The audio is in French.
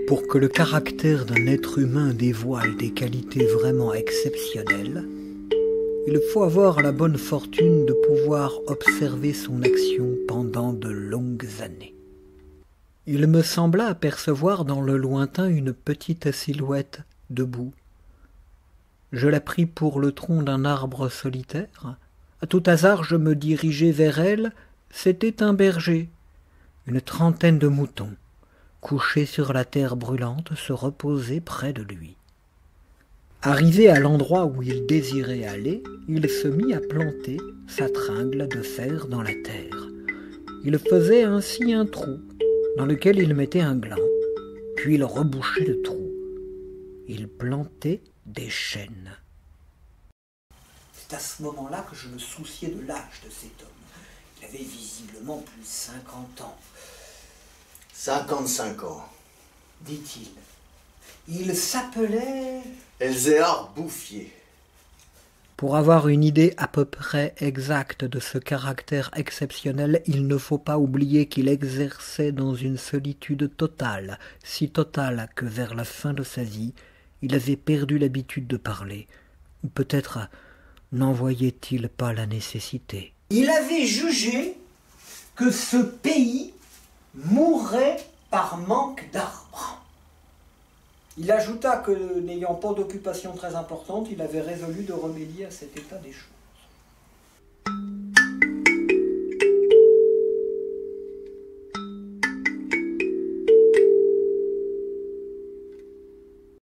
Pour que le caractère d'un être humain dévoile des qualités vraiment exceptionnelles, il faut avoir la bonne fortune de pouvoir observer son action pendant de longues années. Il me sembla apercevoir dans le lointain une petite silhouette debout. Je la pris pour le tronc d'un arbre solitaire. À tout hasard, je me dirigeai vers elle. C'était un berger. Une trentaine de moutons, couchés sur la terre brûlante, se reposaient près de lui. Arrivé à l'endroit où il désirait aller, il se mit à planter sa tringle de fer dans la terre. Il faisait ainsi un trou dans lequel il mettait un gland, puis il rebouchait le trou. Il plantait des chênes. C'est à ce moment-là que je me souciais de l'âge de cet homme. Il avait visiblement plus de 50 ans. 55 ans, Dit-il. Il s'appelait... Elzéar Bouffier. Pour avoir une idée à peu près exacte de ce caractère exceptionnel, il ne faut pas oublier qu'il exerçait dans une solitude totale, si totale que vers la fin de sa vie, il avait perdu l'habitude de parler, ou peut-être n'en voyait-il pas la nécessité. Il avait jugé que ce pays mourrait par manque d'arbres. Il ajouta que, n'ayant pas d'occupation très importante, il avait résolu de remédier à cet état des choses.